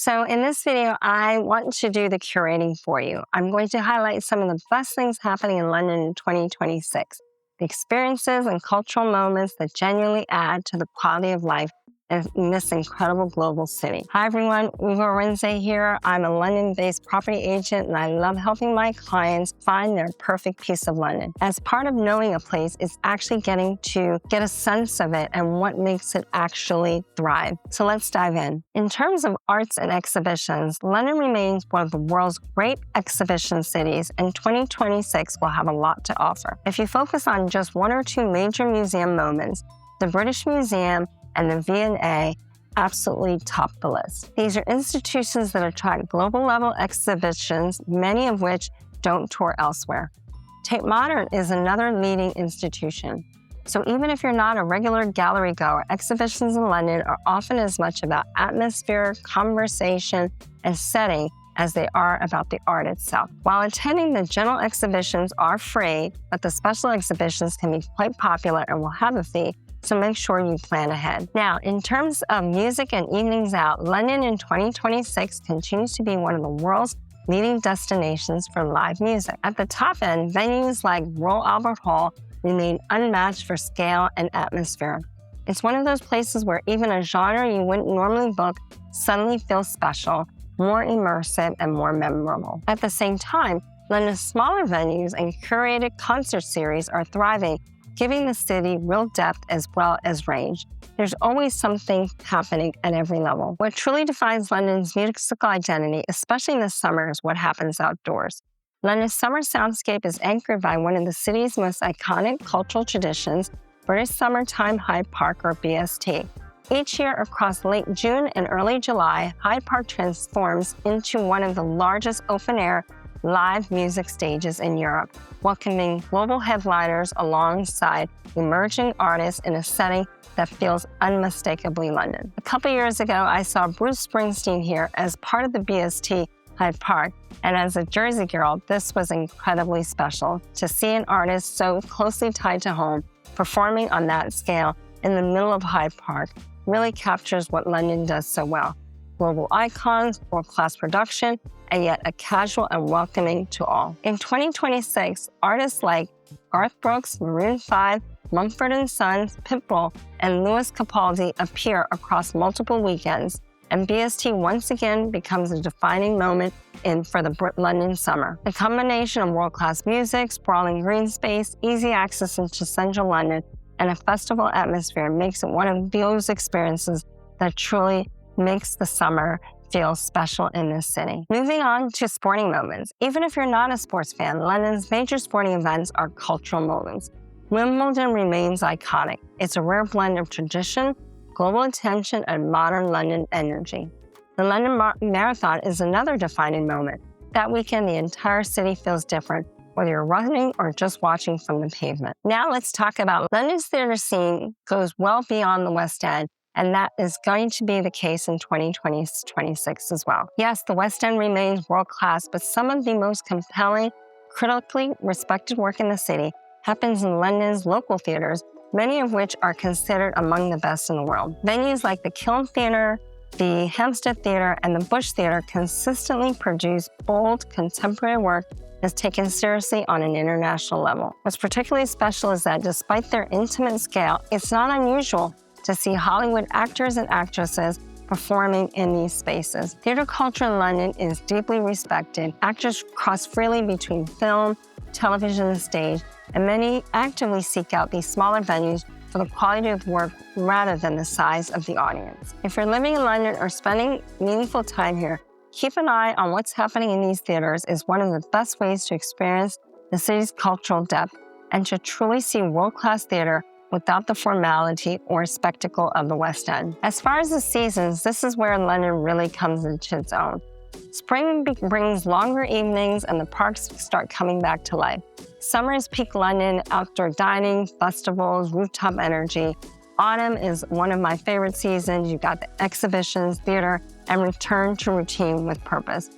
So in this video, I want to do the curating for you. I'm going to highlight some of the best things happening in London in 2026, the experiences and cultural moments that genuinely add to the quality of life in this incredible global city. Hi everyone, Arinzeh here. I'm a London-based property agent and I love helping my clients find their perfect piece of London. As part of knowing a place is actually getting to get a sense of it and what makes it actually thrive. So let's dive in. In terms of arts and exhibitions, London remains one of the world's great exhibition cities, and 2026 will have a lot to offer. If you focus on just one or two major museum moments, the British Museum and the V&A absolutely top the list. These are institutions that attract global-level exhibitions, many of which don't tour elsewhere. Tate Modern is another leading institution. So even if you're not a regular gallery goer, exhibitions in London are often as much about atmosphere, conversation, and setting as they are about the art itself. While attending the general exhibitions are free, but the special exhibitions can be quite popular and will have a fee, so make sure you plan ahead. Now, in terms of music and evenings out, London in 2026 continues to be one of the world's leading destinations for live music. At the top end, venues like Royal Albert Hall remain unmatched for scale and atmosphere. It's one of those places where even a genre you wouldn't normally book suddenly feels special, more immersive, and more memorable. At the same time, London's smaller venues and curated concert series are thriving, giving the city real depth as well as range. There's always something happening at every level. What truly defines London's musical identity, especially in the summer, is what happens outdoors. London's summer soundscape is anchored by one of the city's most iconic cultural traditions, British Summertime Hyde Park, or BST. Each year across late June and early July, Hyde Park transforms into one of the largest open-air live music stages in Europe, welcoming global headliners alongside emerging artists in a setting that feels unmistakably London. A couple years ago, I saw Bruce Springsteen here as part of the BST Hyde Park, and as a Jersey girl, this was incredibly special. To see an artist so closely tied to home performing on that scale in the middle of Hyde Park really captures what London does so well. Global icons, world-class production, and yet a casual and welcoming to all. In 2026, artists like Garth Brooks, Maroon 5, Mumford & Sons, Pitbull, and Lewis Capaldi appear across multiple weekends, and BST once again becomes a defining moment for the London summer. The combination of world-class music, sprawling green space, easy access into central London, and a festival atmosphere makes it one of those experiences that truly makes the summer feel special in this city. Moving on to sporting moments. Even if you're not a sports fan, London's major sporting events are cultural moments. Wimbledon remains iconic. It's a rare blend of tradition, global attention, and modern London energy. The London Marathon is another defining moment. That weekend, the entire city feels different, whether you're running or just watching from the pavement. Now let's talk about London's theater scene goes well beyond the West End, and that is going to be the case in 2026 as well. Yes, the West End remains world-class, but some of the most compelling, critically respected work in the city happens in London's local theaters, many of which are considered among the best in the world. Venues like the Kiln Theatre, the Hampstead Theatre, and the Bush Theatre consistently produce bold, contemporary work that's taken seriously on an international level. What's particularly special is that despite their intimate scale, it's not unusual to see Hollywood actors and actresses performing in these spaces. Theater culture in London is deeply respected. Actors cross freely between film, television, and stage, and many actively seek out these smaller venues for the quality of work rather than the size of the audience. If you're living in London or spending meaningful time here, keep an eye on what's happening in these theaters is one of the best ways to experience the city's cultural depth and to truly see world-class theater without the formality or spectacle of the West End. As far as the seasons, this is where London really comes into its own. Spring brings longer evenings and the parks start coming back to life. Summer is peak London, outdoor dining, festivals, rooftop energy. Autumn is one of my favorite seasons. You've got the exhibitions, theater, and return to routine with purpose.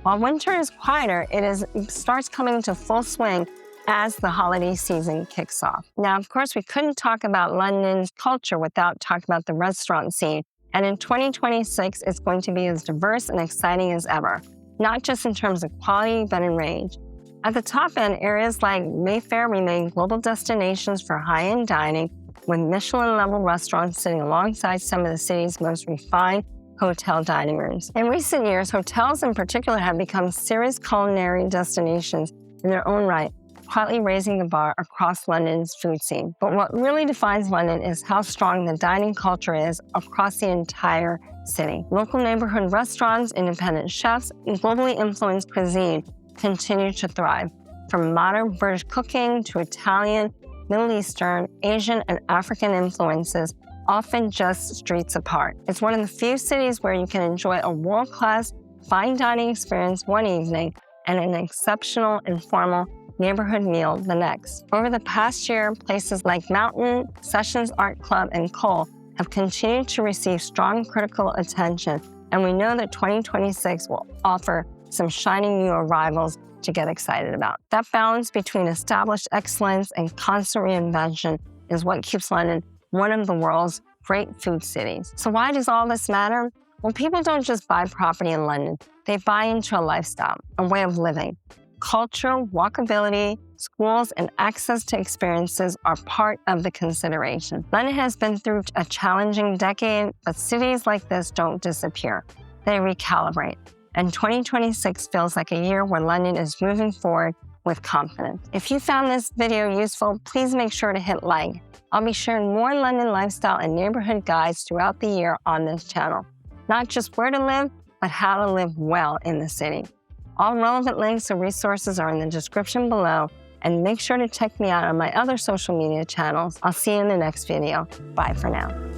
While winter is quieter, it starts coming to full swing as the holiday season kicks off. Now, of course, we couldn't talk about London's culture without talking about the restaurant scene And in 2026, it's going to be as diverse and exciting as ever, not just in terms of quality, but in range. At the top end, areas like Mayfair remain global destinations for high-end dining, with Michelin-level restaurants sitting alongside some of the city's most refined hotel dining rooms. In recent years, hotels in particular have become serious culinary destinations in their own right, quietly raising the bar across London's food scene. But what really defines London is how strong the dining culture is across the entire city. Local neighborhood restaurants, independent chefs, and globally influenced cuisine continue to thrive, from modern British cooking to Italian, Middle Eastern, Asian, and African influences, often just streets apart. It's one of the few cities where you can enjoy a world-class fine dining experience one evening and an exceptional informal neighborhood meal the next. Over the past year, places like Mountain, Sessions Art Club, and Cole have continued to receive strong critical attention, and we know that 2026 will offer some shining new arrivals to get excited about. That balance between established excellence and constant reinvention is what keeps London one of the world's great food cities. So why does all this matter? Well, people don't just buy property in London. They buy into a lifestyle, a way of living. Culture, walkability, schools, and access to experiences are part of the consideration. London has been through a challenging decade, but cities like this don't disappear. They recalibrate. And 2026 feels like a year where London is moving forward with confidence. If you found this video useful, please make sure to hit like. I'll be sharing more London lifestyle and neighborhood guides throughout the year on this channel. Not just where to live, but how to live well in the city. All relevant links and resources are in the description below, and make sure to check me out on my other social media channels. I'll see you in the next video. Bye for now.